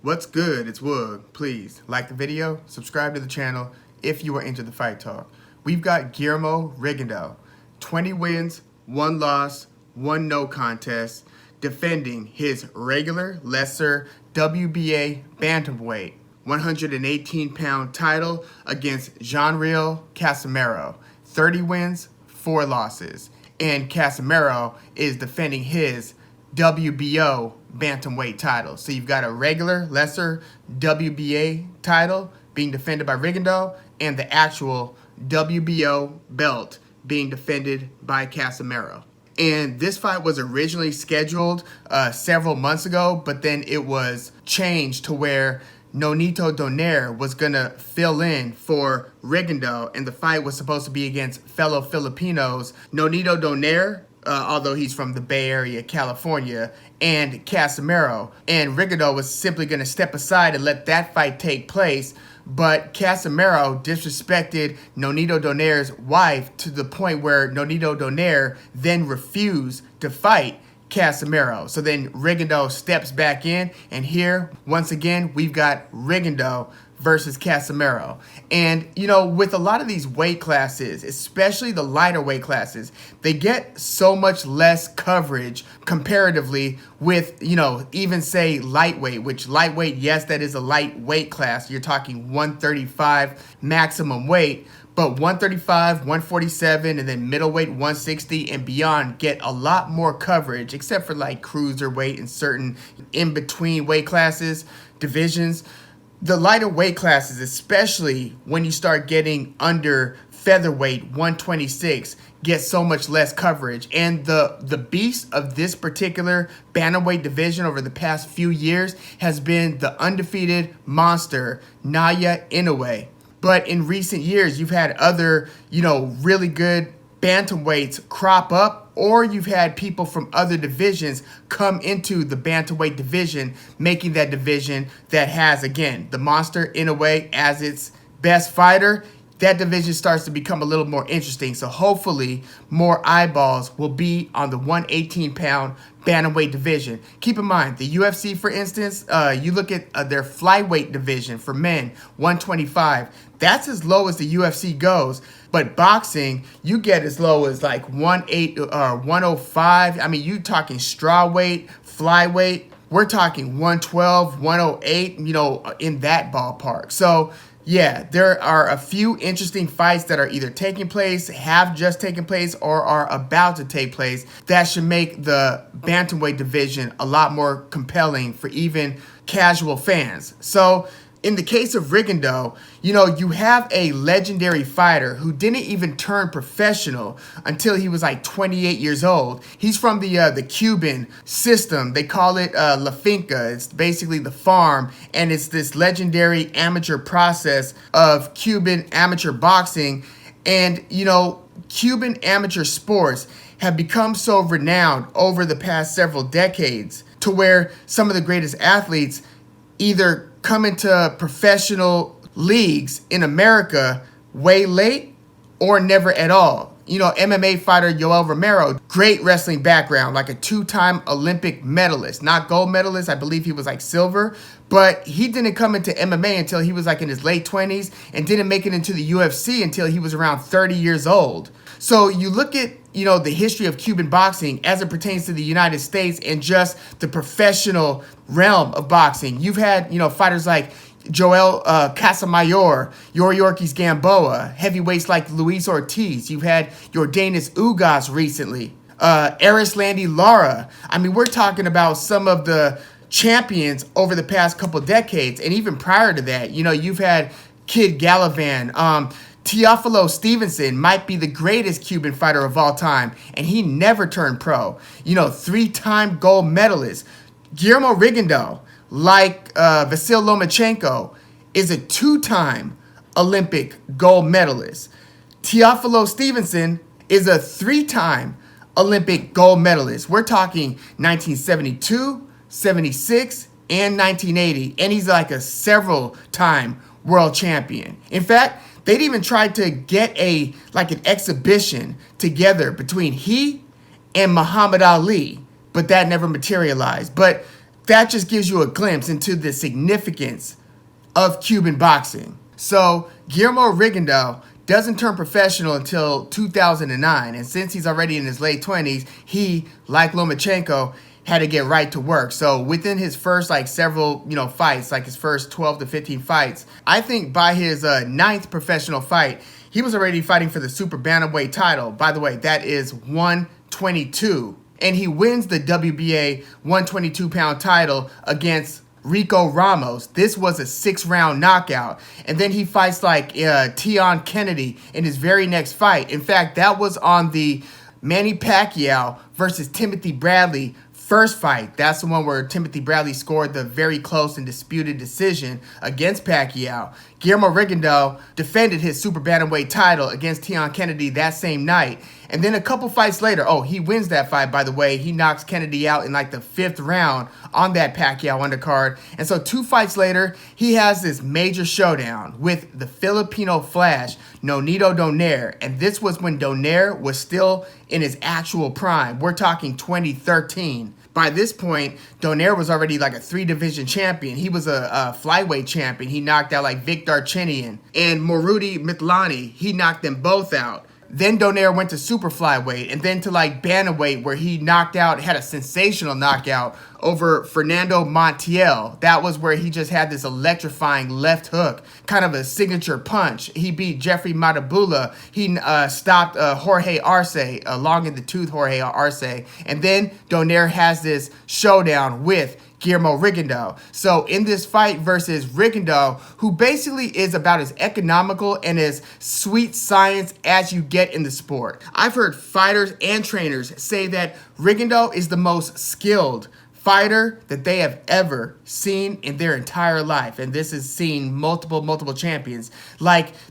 What's good? It's Woog. Please like the video, subscribe to the channel if you are into the fight talk. We've got Guillermo Rigondeaux, 20 wins, 1 loss, 1 no contest, defending his regular lesser WBA Bantamweight 118-pound title against John Riel Casimero. 30 wins, 4 losses. And Casimero is defending his WBO Bantamweight title. So you've got a regular, lesser WBA title being defended by Rigondeaux and the actual WBO belt being defended by Casimero. And this fight was originally scheduled several months ago, but then it was changed to where Donaire was going to fill in for Rigondeaux, and the fight was supposed to be against fellow Filipinos, Donaire, although he's from the Bay Area, California, and Casimero. And Rigondeaux was simply going to step aside and let that fight take place, but Casimero disrespected Donaire's wife to the point where Donaire then refused to fight Casimero. So then Rigondeaux steps back in, and here, once again, we've got Rigondeaux versus Casimero. And, you know, with a lot of these weight classes, especially the lighter weight classes, they get so much less coverage comparatively with, you know, even say lightweight, which lightweight, yes, that is a light weight class. You're talking 135 maximum weight. But 135, 147, and then middleweight 160 and beyond get a lot more coverage, except for like cruiserweight and certain in-between weight classes, divisions. The lighter weight classes, especially when you start getting under featherweight 126, get so much less coverage. And the beast of this particular bantamweight division over the past few years has been the undefeated monster, Naoya Inoue. But in recent years, you've had other, you know, really good bantamweights crop up, or you've had people from other divisions come into the bantamweight division, making that division that has, again, the monster Inoue as its best fighter. That division starts to become a little more interesting. So hopefully more eyeballs will be on the 118-pound bantamweight division. Keep in mind, the UFC, for instance, you look at their flyweight division for men, 125. That's as low as the UFC goes. But boxing, you get as low as like 105. I mean, you talking strawweight, flyweight. We're talking 112, 108, you know, in that ballpark. So yeah, there are a few interesting fights that are either taking place, have just taken place, or are about to take place that should make the bantamweight division a lot more compelling for even casual fans. So in the case of Rigondeaux, you know, you have a legendary fighter who didn't even turn professional until he was like 28 years old. He's from the Cuban system. They call it La Finca. It's basically the farm, and it's this legendary amateur process of Cuban amateur boxing. And, you know, Cuban amateur sports have become so renowned over the past several decades to where some of the greatest athletes either come into professional leagues in America way late or never at all. You know, MMA fighter Yoel Romero, great wrestling background, like a 2-time Olympic medalist, not gold medalist. I believe he was like silver, but he didn't come into MMA until he was like in his late 20s and didn't make it into the UFC until he was around 30 years old. So you look at, you know, the history of Cuban boxing as it pertains to the United States and just the professional realm of boxing. You've had, you know, fighters like Joel Casamayor, Yoriorkis Gamboa, heavyweights like Luis Ortiz. You've had Yordenis Ugas recently, Eris Landy Lara. I mean, we're talking about some of the champions over the past couple decades. And even prior to that, you know, you've had Kid Gallivan, Teofilo Stevenson might be the greatest Cuban fighter of all time, and he never turned pro. You know, 3-time gold medalist. Guillermo Rigondeaux, like Vasil Lomachenko, is a 2-time Olympic gold medalist. Teofilo Stevenson is a 3-time Olympic gold medalist. We're talking 1972, 76, and 1980, and he's like a several-time world champion. In fact, they'd even tried to get an exhibition together between he and Muhammad Ali, but that never materialized. But that just gives you a glimpse into the significance of Cuban boxing. So Guillermo Rigondeaux doesn't turn professional until 2009, and since he's already in his late 20s, he, like Lomachenko, had to get right to work. So within his first several fights, like his first 12 to 15 fights, I think by his ninth professional fight, he was already fighting for the Super-Bantamweight title. By the way, that is 122, and he wins the WBA 122-pound title against Rico Ramos. This was a 6-round knockout. And then he fights Tete Kennedy in his very next fight. In fact, that was on the Manny Pacquiao versus Timothy Bradley first fight. That's the one where Timothy Bradley scored the very close and disputed decision against Pacquiao. Guillermo Rigondeaux defended his Super Bantamweight title against Tete Kennedy that same night. And then a couple fights later, he wins that fight, by the way. He knocks Kennedy out in the 5th round on that Pacquiao undercard. And so 2 fights later, he has this major showdown with the Filipino Flash, Nonito Donaire. And this was when Donaire was still in his actual prime. We're talking 2013. By this point, Donaire was already a 3-division champion. He was a flyweight champion. He knocked out Vic Darchinyan and Moruti Mithlani. He knocked them both out. Then Donaire went to super flyweight and then to bantamweight, where he had a sensational knockout over Fernando Montiel. That was where he just had this electrifying left hook, kind of a signature punch. He beat Jeffrey Matabula. He stopped Jorge Arce, long in the tooth Jorge Arce. And then Donaire has this showdown with Guillermo Rigondeaux. So in this fight versus Rigondeaux, who basically is about as economical and as sweet science as you get in the sport. I've heard fighters and trainers say that Rigondeaux is the most skilled fighter that they have ever seen in their entire life. And this is seeing multiple champions.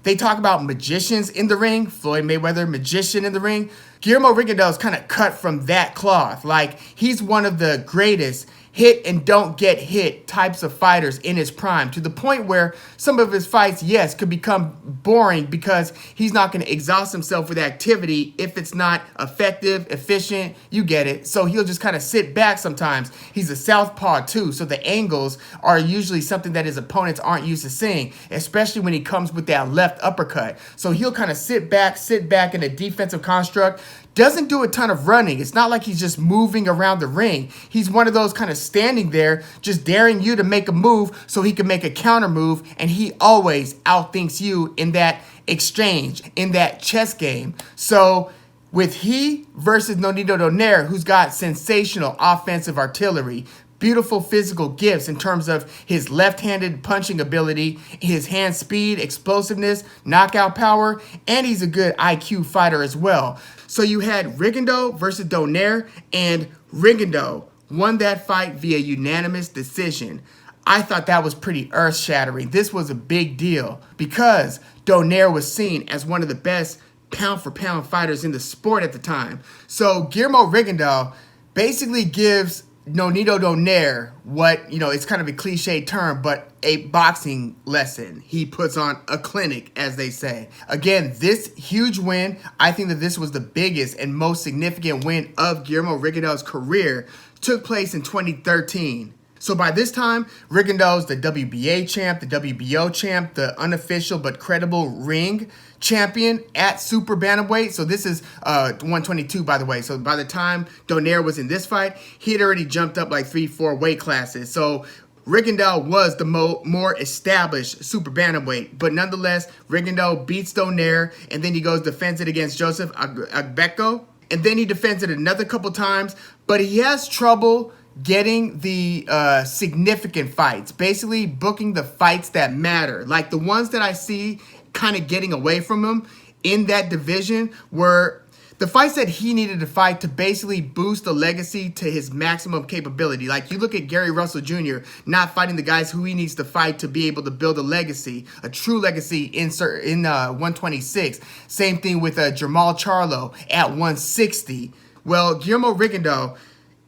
They talk about magicians in the ring, Floyd Mayweather, magician in the ring. Guillermo Rigondeaux is kind of cut from that cloth. He's one of the greatest hit and don't get hit types of fighters in his prime, to the point where some of his fights, yes, could become boring because he's not going to exhaust himself with activity if it's not effective, efficient, you get it. So he'll just kind of sit back sometimes. He's a southpaw too, so the angles are usually something that his opponents aren't used to seeing, especially when he comes with that left uppercut. So he'll kind of sit back in a defensive construct. Doesn't do a ton of running. It's not like he's just moving around the ring. He's one of those kind of standing there, just daring you to make a move so he can make a counter move, and he always outthinks you in that exchange, in that chess game. So with he versus Nonito Donaire, who's got sensational offensive artillery, beautiful physical gifts in terms of his left-handed punching ability, his hand speed, explosiveness, knockout power, and he's a good IQ fighter as well. So you had Rigondeaux versus Donaire, and Rigondeaux won that fight via unanimous decision. I thought that was pretty earth-shattering. This was a big deal because Donaire was seen as one of the best pound-for-pound fighters in the sport at the time. So Guillermo Rigondeaux basically gives Nonito Donaire what, it's kind of a cliche term, but a boxing lesson. He puts on a clinic, as they say. Again, this huge win, I think that this was the biggest and most significant win of Guillermo Rigondeaux's career, took place in 2013. So by this time, Rigondeaux's the WBA champ, the WBO champ, the unofficial but credible ring champion at Super Bantamweight. So this is 122, by the way. So by the time Donaire was in this fight, he had already jumped up 3-4 weight classes. So Rigondeaux was the more established Super Bantamweight. But nonetheless, Rigondeaux beats Donaire, and then he defends it against Joseph Agbeko. And then he defends it another couple times, but he has trouble getting the significant fights, basically booking the fights that matter. The ones that I see kind of getting away from him in that division were the fights that he needed to fight to basically boost the legacy to his maximum capability. You look at Gary Russell Jr. not fighting the guys who he needs to fight to be able to build a legacy, a true legacy in 126. Same thing with Jermall Charlo at 160. Well, Guillermo Rigondeaux,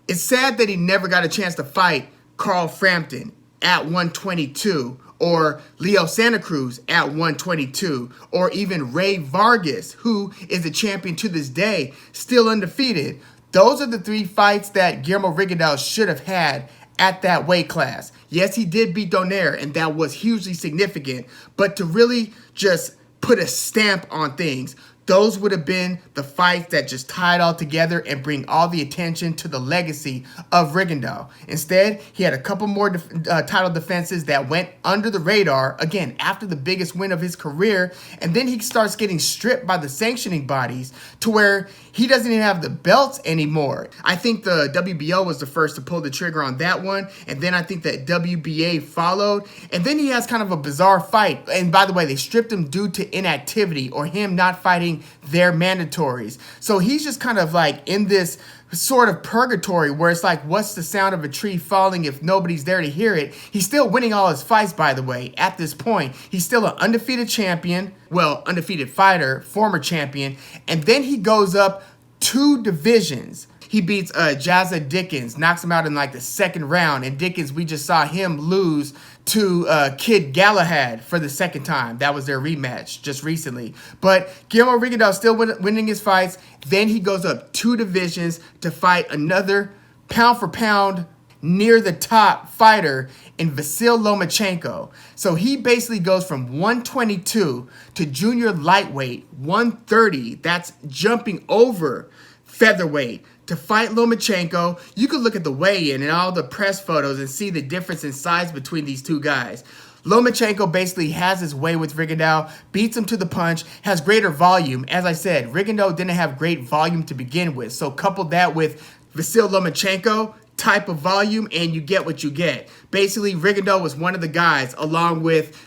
it's sad that he never got a chance to fight Carl Frampton at 122, or Leo Santa Cruz at 122, or even Ray Vargas, who is the champion to this day, still undefeated. Those are the 3 fights that Guillermo Rigondeaux should have had at that weight class. Yes, he did beat Donaire, and that was hugely significant, but to really just put a stamp on things, those would have been the fights that just tie it all together and bring all the attention to the legacy of Rigondeaux. Instead, he had a couple more title defenses that went under the radar, again, after the biggest win of his career, and then he starts getting stripped by the sanctioning bodies to where he doesn't even have the belts anymore. I think the WBO was the first to pull the trigger on that one, and then I think that WBA followed, and then he has kind of a bizarre fight. And by the way, they stripped him due to inactivity or him not fighting their mandatories. So he's just kind of like in this sort of purgatory where it's like, what's the sound of a tree falling if nobody's there to hear it? He's still winning all his fights, by the way, at this point. He's still an undefeated champion, well, undefeated fighter, former champion, and then he goes up 2 divisions. He beats Jazza Dickens, knocks him out in like the 2nd round, and Dickens, we just saw him lose to Kid Galahad for the 2nd time. That was their rematch just recently. But Guillermo Rigondeaux still winning his fights. Then he goes up 2 divisions to fight another pound for pound near the top fighter in Vasyl Lomachenko. So he basically goes from 122 to junior lightweight 130. That's jumping over featherweight to fight Lomachenko. You could look at the weigh-in and all the press photos and see the difference in size between these two guys. Lomachenko basically has his way with Rigondeaux, beats him to the punch, has greater volume. As I said, Rigondeaux didn't have great volume to begin with. So couple that with Vasyl Lomachenko type of volume and you get what you get. Basically, Rigondeaux was one of the guys, along with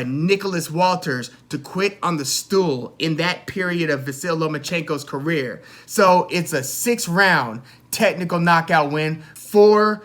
Nicholas Walters, to quit on the stool in that period of Vasyl Lomachenko's career. So it's a 6-round technical knockout win for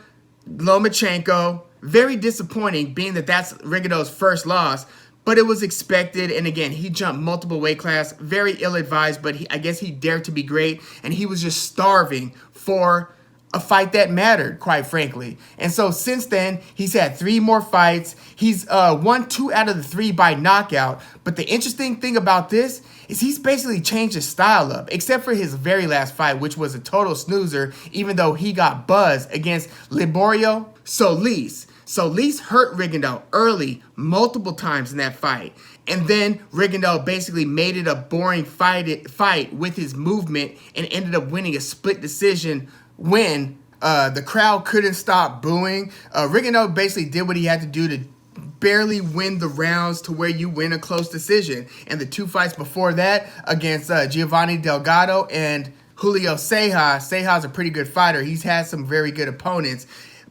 Lomachenko. Very disappointing, being that that's Rigondeaux's first loss, but it was expected. And again, he jumped multiple weight class, very ill-advised, but I guess he dared to be great, and he was just starving for a fight that mattered, quite frankly. And so since then, he's had 3 more fights. He's won 2 out of the 3 by knockout. But the interesting thing about this is he's basically changed his style up, except for his very last fight, which was a total snoozer, even though he got buzzed against Liborio Solis. Solis hurt Rigondeaux early multiple times in that fight. And then Rigondeaux basically made it a boring fight with his movement and ended up winning a split decision when the crowd couldn't stop booing. Rigondeaux basically did what he had to do to barely win the rounds to where you win a close decision. And the 2 fights before that against Giovanni Delgado and Julio Ceja. Ceja's a pretty good fighter. He's had some very good opponents.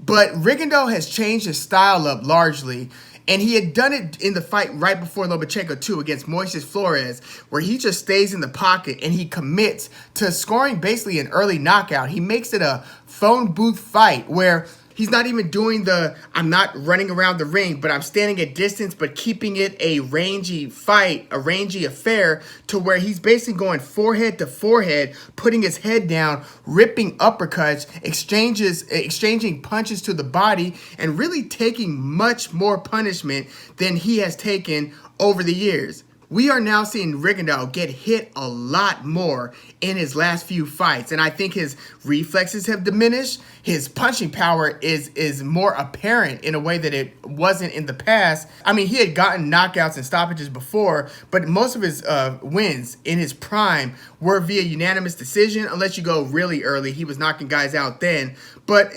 But Rigondeaux has changed his style up largely. And he had done it in the fight right before Lomachenko 2 against Moises Flores, where he just stays in the pocket and he commits to scoring basically an early knockout. He makes it a phone booth fight where he's not even doing the, I'm not running around the ring, but I'm standing at distance, but keeping it a rangy fight, a rangy affair, to where he's basically going forehead to forehead, putting his head down, ripping uppercuts, exchanging punches to the body, and really taking much more punishment than he has taken over the years. We are now seeing Rigondeaux get hit a lot more in his last few fights, and I think his reflexes have diminished. His punching power is more apparent in a way that it wasn't in the past. I mean, he had gotten knockouts and stoppages before, but most of his wins in his prime were via unanimous decision, unless you go really early. He was knocking guys out then. But,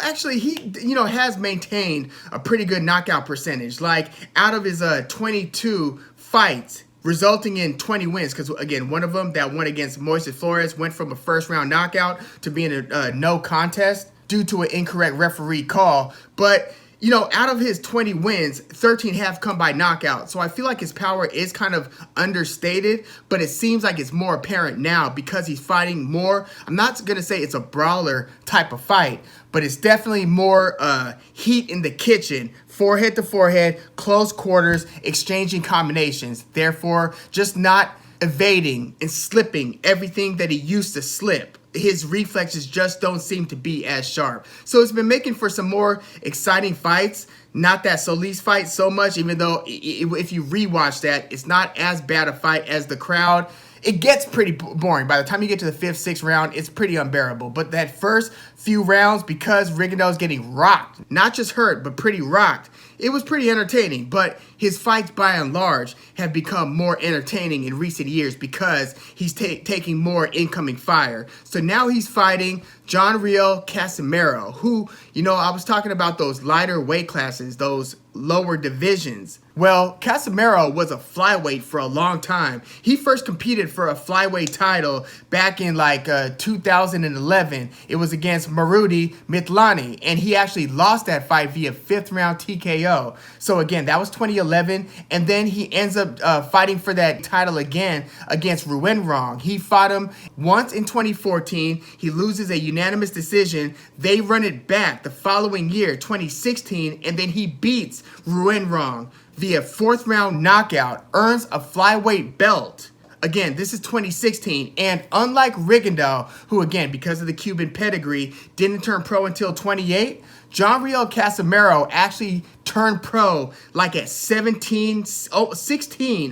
actually, he, has maintained a pretty good knockout percentage. Like, out of his 22 fights, resulting in 20 wins, because again, one of them, that one against Moises Flores, went from a 1st-round knockout to being a no contest due to an incorrect referee call. But out of his 20 wins, 13 have come by knockout. So I feel like his power is kind of understated, but it seems like it's more apparent now because he's fighting more. I'm not going to say it's a brawler type of fight, but it's definitely more heat in the kitchen, forehead to forehead, close quarters, exchanging combinations. Therefore, just not evading and slipping everything that he used to slip. His reflexes just don't seem to be as sharp. So it's been making for some more exciting fights. Not that Solis fight so much, even though if you rewatch that, it's not as bad a fight as the crowd. It gets pretty boring. By the time you get to the 5th, 6th round, it's pretty unbearable. But that first few rounds because Rigondeaux's getting rocked. Not just hurt, but pretty rocked. It was pretty entertaining, but his fights by and large have become more entertaining in recent years because he's taking more incoming fire. So now he's fighting John Riel Casimero, who, you know, I was talking about those lighter weight classes, those lower divisions. Well, Casimero was a flyweight for a long time. He first competed for a flyweight title back in like 2011. It was against Marudi Mitlani, and he actually lost that fight via 5th round TKO. So again, that was 2011, and then he ends up fighting for that title again against Ruenrong. He fought him once in 2014. He loses a unanimous decision. They run it back the following year, 2016, and then he beats Ruenrong via 4th round knockout, earns a flyweight belt. Again, this is 2016, and unlike Rigondeaux, who again, because of the Cuban pedigree, didn't turn pro until 28, John Riel Casimero actually turned pro like at 16,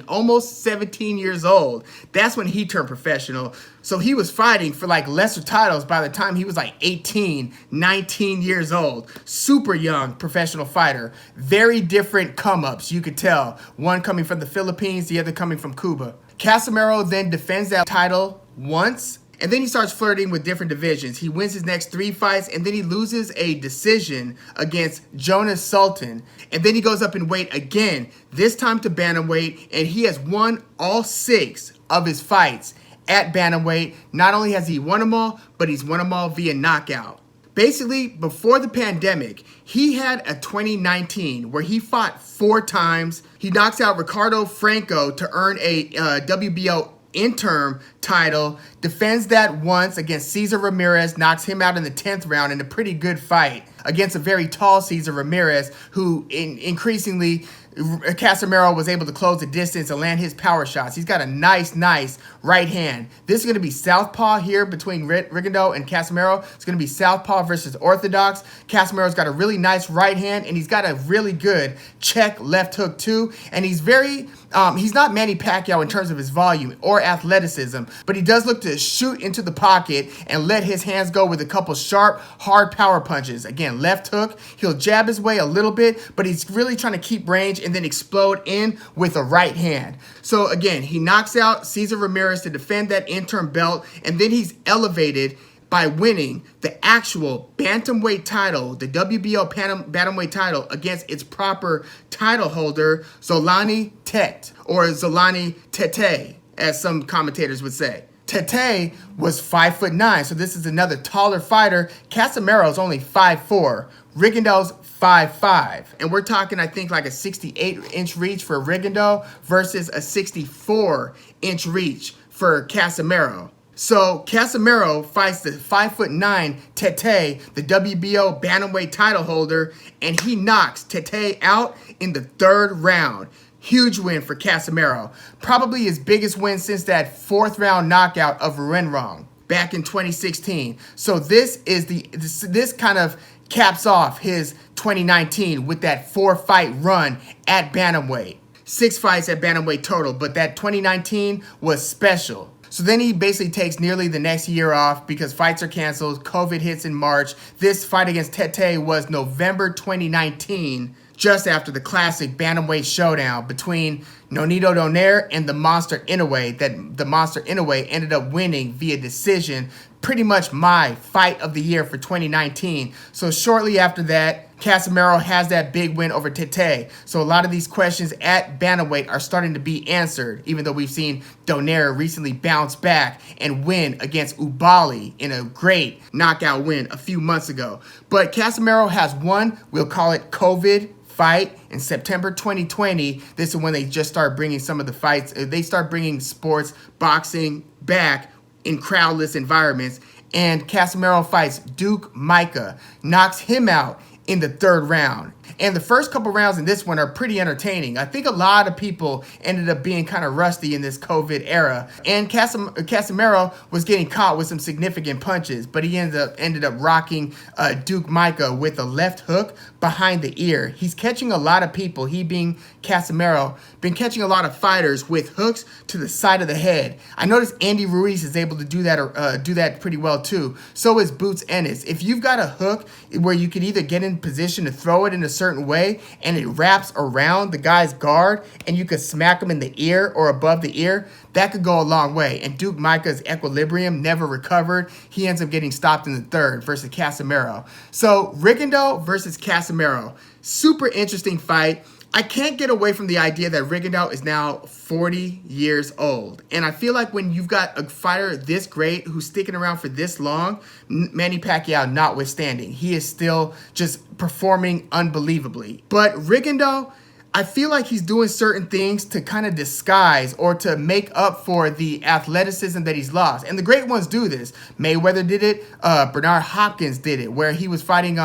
almost 17 years old. That's when he turned professional. So he was fighting for like lesser titles by the time he was like 18, 19 years old. Super young professional fighter. Very different come-ups, you could tell. One coming from the Philippines, the other coming from Cuba. Casimero then defends that title once, and then he starts flirting with different divisions. He wins his next 3 fights, and then he loses a decision against Jonas Sultan. And then he goes up in weight again, this time to bantamweight, and he has won all 6 of his fights at bantamweight. Not only has he won them all, but he's won them all via knockout. Basically, before the pandemic, he had a 2019 where he fought 4 times. He knocks out Ricardo Franco to earn a WBO interim title, defends that once against Cesar Ramirez, knocks him out in the 10th round in a pretty good fight against a very tall Cesar Ramirez, who increasingly Casimero was able to close the distance and land his power shots. He's got a nice right hand. This is going to be southpaw here between Rigondeaux and Casimero. It's going to be southpaw versus orthodox. Casimero's got a really nice right hand, and he's got a really good check left hook too. And he's very, he's not Manny Pacquiao in terms of his volume or athleticism, but he does look to shoot into the pocket and let his hands go with a couple sharp, hard power punches. Again, left hook. He'll jab his way a little bit, but he's really trying to keep range and then explode in with a right hand. So again, he knocks out Cesar Ramirez to defend that interim belt, and then he's elevated by winning the actual bantamweight title, the WBO bantamweight title, against its proper title holder, Zolani Tete, or Zolani Tete, as some commentators would say. Tete was 5'9", so this is another taller fighter. Casimero's only 5'4", Rigondeaux's 5'5", and we're talking, I think, like a 68-inch reach for Rigondeaux versus a 64-inch reach for Casimero. So Casimero fights the 5'9" Tete, the WBO bantamweight title holder, and he knocks Tete out in the 3rd round. Huge win for Casimero. Probably his biggest win since that 4th round knockout of Ruenrong back in 2016. So this is this kind of caps off his 2019 with that 4-fight run at bantamweight. 6 fights at bantamweight total, but that 2019 was special. So then he basically takes nearly the next year off because fights are canceled. COVID hits in March. This fight against Tete was November 2019, just after the classic bantamweight showdown between Nonito Donaire and the Monster Inoue, that the Monster Inoue ended up winning via decision. Pretty much my fight of the year for 2019. So shortly after that, Casimero has that big win over Tete. So a lot of these questions at bantamweight are starting to be answered, even though we've seen Donaire recently bounce back and win against Ubali in a great knockout win a few months ago. But Casimero has one, we'll call it COVID fight in September 2020. This is when they just start bringing some of the fights. They start bringing sports, boxing back in crowdless environments. And Casimero fights Duke Micah, knocks him out in the 3rd round. And the first couple rounds in this one are pretty entertaining. I think a lot of people ended up being kind of rusty in this COVID era. And Casimero was getting caught with some significant punches, but he ended up rocking Duke Micah with a left hook behind the ear. He's catching a lot of people, he being Casimero, been catching a lot of fighters with hooks to the side of the head. I noticed Andy Ruiz is able to do that pretty well too. So is Boots Ennis. If you've got a hook where you can either get in position to throw it in a certain way and it wraps around the guy's guard and you could smack him in the ear or above the ear, that could go a long way. And Duke Micah's equilibrium never recovered. He ends up getting stopped in the third versus Casimero. So Rigondeaux versus Casimero. Super interesting fight. I can't get away from the idea that Rigondeaux is now 40 years old. And I feel like when you've got a fighter this great who's sticking around for this long, Manny Pacquiao notwithstanding, he is still just performing unbelievably. But Rigondeaux, I feel like he's doing certain things to kind of disguise or to make up for the athleticism that he's lost. And the great ones do this. Mayweather did it. Bernard Hopkins did it, where he was fighting,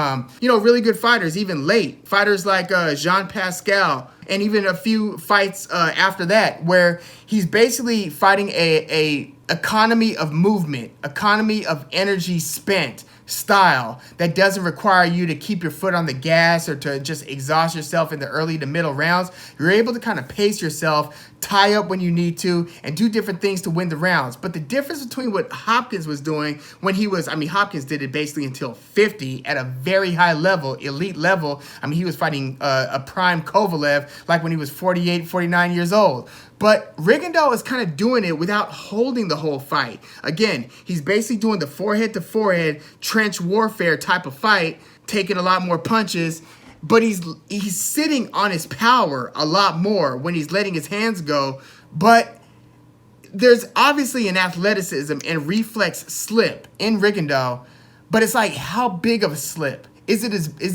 really good fighters, even late. Fighters like Jean Pascal, and even a few fights after that, where he's basically fighting a economy of movement, economy of energy spent style that doesn't require you to keep your foot on the gas or to just exhaust yourself in the early to middle rounds. You're able to kind of pace yourself, tie up when you need to, and do different things to win the rounds. But the difference between what Hopkins was doing when he was, Hopkins did it basically until 50 at a very high level, elite level. He was fighting a prime Kovalev like when he was 48, 49 years old. But Rigondeaux is kind of doing it without holding the whole fight. Again, he's basically doing the forehead-to-forehead trench warfare type of fight, taking a lot more punches, but he's sitting on his power a lot more when he's letting his hands go. But there's obviously an athleticism and reflex slip in Rigondeaux, but it's like, how big of a slip? Is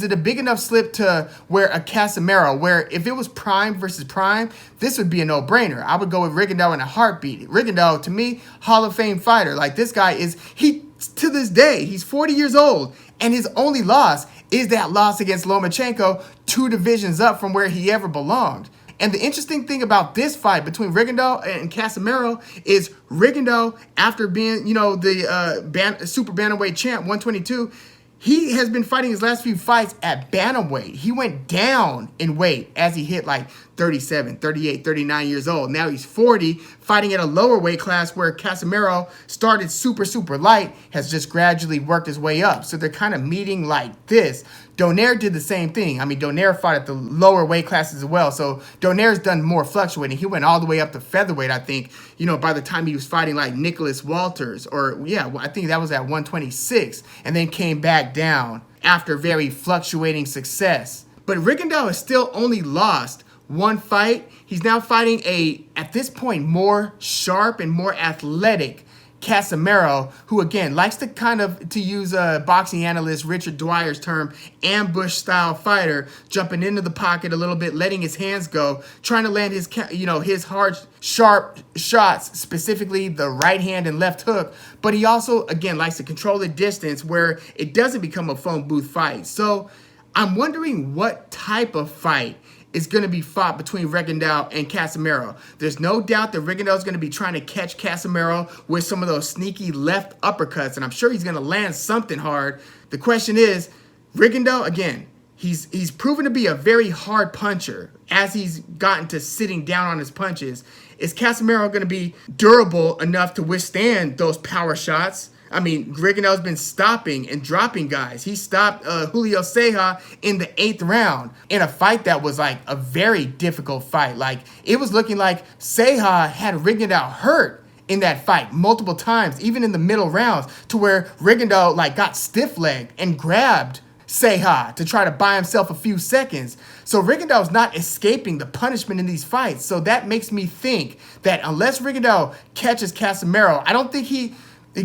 it a big enough slip to where a Casimero, where if it was prime versus prime, this would be a no-brainer. I would go with Rigondeaux in a heartbeat. Rigondeaux, to me, Hall of Fame fighter. Like, this guy to this day, he's 40 years old, and his only loss is that loss against Lomachenko, 2 divisions up from where he ever belonged. And the interesting thing about this fight between Rigondeaux and Casimero is Rigondeaux, after being, the Super-Bantamweight champ, 122, he has been fighting his last few fights at bantamweight. He went down in weight as he hit like 37, 38, 39 years old. Now he's 40, fighting at a lower weight class where Casimero started super light, has just gradually worked his way up. So they're kind of meeting like this. Donaire did the same thing. Donaire fought at the lower weight classes as well. So Donaire's done more fluctuating. He went all the way up to featherweight, I think, by the time he was fighting like Nicholas Walters, I think that was at 126, and then came back down after very fluctuating success. But Rigondeaux has still only lost one fight. He's now fighting at this point, more sharp and more athletic Casimero, who again likes to use boxing analyst Richard Dwyer's term, ambush style fighter, jumping into the pocket a little bit, letting his hands go, trying to land his hard, sharp shots, specifically the right hand and left hook. But he also, again, likes to control the distance where it doesn't become a phone booth fight. So I'm wondering what type of fight is going to be fought between Rigondeaux and Casimero. There's no doubt that Rigondeaux is going to be trying to catch Casimero with some of those sneaky left uppercuts, and I'm sure he's going to land something hard. The question is, Rigondeaux, again, he's proven to be a very hard puncher as he's gotten to sitting down on his punches. Is Casimero going to be durable enough to withstand those power shots? Rigondeaux's been stopping and dropping guys. He stopped Julio Ceja in the 8th round in a fight that was like a very difficult fight. Like, it was looking like Ceja had Rigondeaux hurt in that fight multiple times, even in the middle rounds, to where Rigondeaux got stiff-legged and grabbed Ceja to try to buy himself a few seconds. So Rigondeaux's not escaping the punishment in these fights. So that makes me think that unless Rigondeaux catches Casimero, I don't think he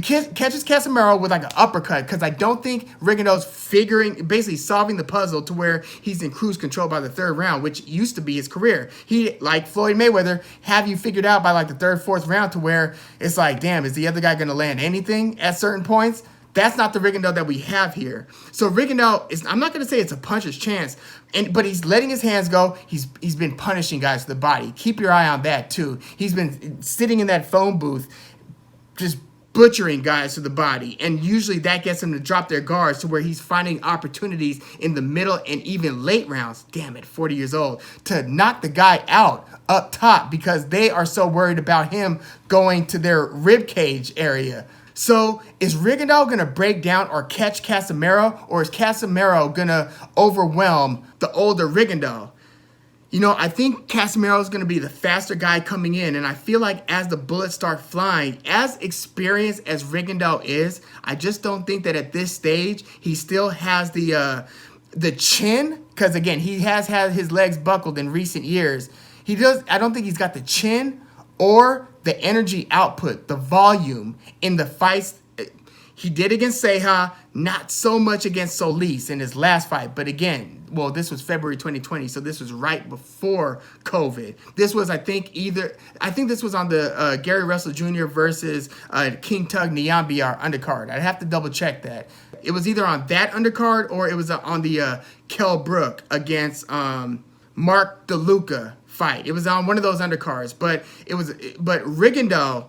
catches Casimero with an uppercut, because I don't think Rigondeaux's basically solving the puzzle to where he's in cruise control by the 3rd round, which used to be his career. He, like Floyd Mayweather, have you figured out by the 3rd, 4th round to where it's like, damn, is the other guy going to land anything at certain points? That's not the Rigondeaux that we have here. So Rigondeaux is, I'm not going to say it's a puncher's chance, but he's letting his hands go. He's been punishing guys to the body. Keep your eye on that too. He's been sitting in that phone booth just butchering guys to the body, and usually that gets him to drop their guards to where he's finding opportunities in the middle and even late rounds, damn it, 40 years old, to knock the guy out up top because they are so worried about him going to their rib cage area. So is Rigondeaux going to break down or catch Casimero, or is Casimero going to overwhelm the older Rigondeaux? You know, I think Casimero is going to be the faster guy coming in, and I feel like as the bullets start flying, as experienced as Rigondeaux is, I just don't think that at this stage he still has the chin, because again, he has had his legs buckled in recent years. I don't think he's got the chin or the energy output, the volume in the fights. He did against Ceja, not so much against Solis in his last fight. But again, well, this was February 2020, so this was right before COVID. This was, I think this was on the Gary Russell Jr. versus King Tug Nyambiar undercard. I'd have to double check that. It was either on that undercard or it was on the Kell Brook against Mark DeLuca fight. It was on one of those undercards, but Rigondeaux,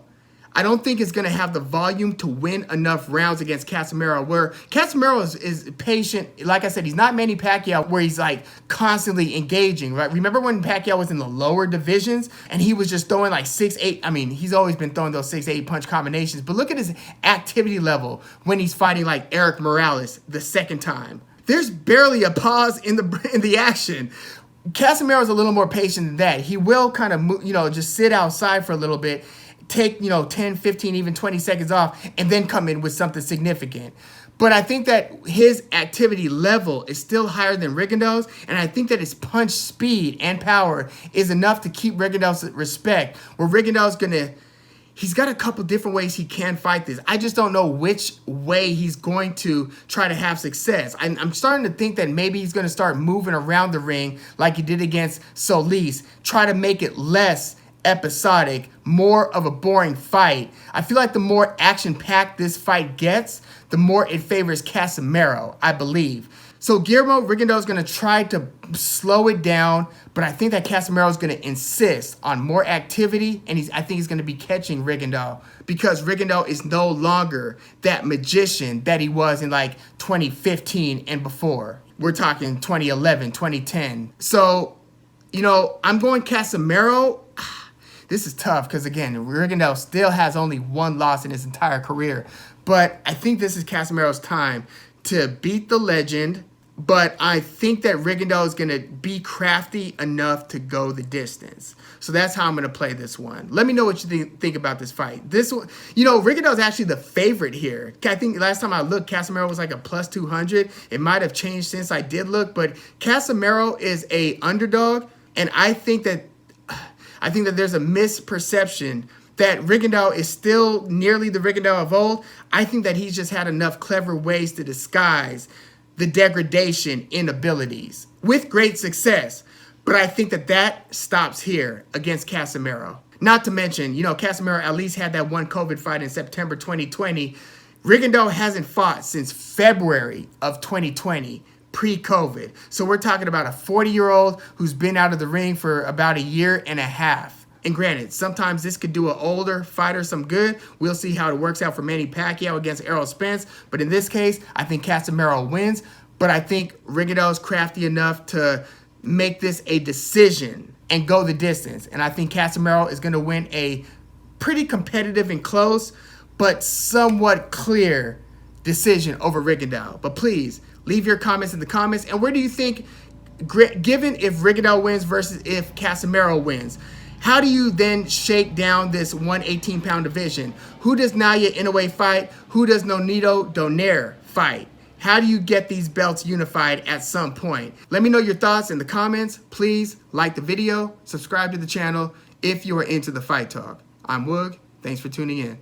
I don't think is going to have the volume to win enough rounds against Casimero, where Casimero is patient. Like I said, he's not Manny Pacquiao where he's like constantly engaging, right? Remember when Pacquiao was in the lower divisions and he was just throwing like 6-8, I mean, he's always been throwing those 6-8 punch combinations, but look at his activity level when he's fighting like Eric Morales the second time. There's barely a pause in the action. Casimero's a little more patient than that. He will kind of, just sit outside for a little bit, take, 10, 15, even 20 seconds off, and then come in with something significant. But I think that his activity level is still higher than Rigondeaux's, and I think that his punch speed and power is enough to keep Rigondeaux's respect, where Rigondeaux's he's got a couple different ways he can fight this. I just don't know which way he's going to try to have success. I'm starting to think that maybe he's going to start moving around the ring like he did against Solis, try to make it less episodic, more of a boring fight. I feel like the more action-packed this fight gets, the more it favors Casimero, I believe. So Guillermo Rigondeaux is going to try to slow it down, but I think that Casimero is going to insist on more activity, and I think he's going to be catching Rigondeaux because Rigondeaux is no longer that magician that he was in like 2015 and before. We're talking 2011, 2010. So, I'm going Casimero. This is tough because, again, Rigondeaux still has only one loss in his entire career. But I think this is Casimero's time to beat the legend. But I think that Rigondeaux is going to be crafty enough to go the distance. So that's how I'm going to play this one. Let me know what you think about this fight. This one, Rigondeaux is actually the favorite here. I think last time I looked, Casimero was like a plus 200. It might have changed since I did look. But Casimero is a underdog. And I think that there's a misperception that Rigondeaux is still nearly the Rigondeaux of old. I think that he's just had enough clever ways to disguise the degradation in abilities with great success. But I think that stops here against Casimero. Not to mention, Casimero at least had that one COVID fight in September 2020. Rigondeaux hasn't fought since February of 2020. Pre-COVID. So we're talking about a 40-year-old who's been out of the ring for about a year and a half. And granted, sometimes this could do an older fighter some good. We'll see how it works out for Manny Pacquiao against Errol Spence. But in this case, I think Casimero wins. But I think Rigondeaux is crafty enough to make this a decision and go the distance. And I think Casimero is going to win a pretty competitive and close, but somewhat clear decision over Rigondeaux. But please, leave your comments in the comments. And where do you think, given if Rigondeaux wins versus if Casimero wins, how do you then shake down this 118-pound division? Who does Naya Inoue fight? Who does Nonito Donaire fight? How do you get these belts unified at some point? Let me know your thoughts in the comments. Please like the video, subscribe to the channel if you are into the fight talk. I'm Woog. Thanks for tuning in.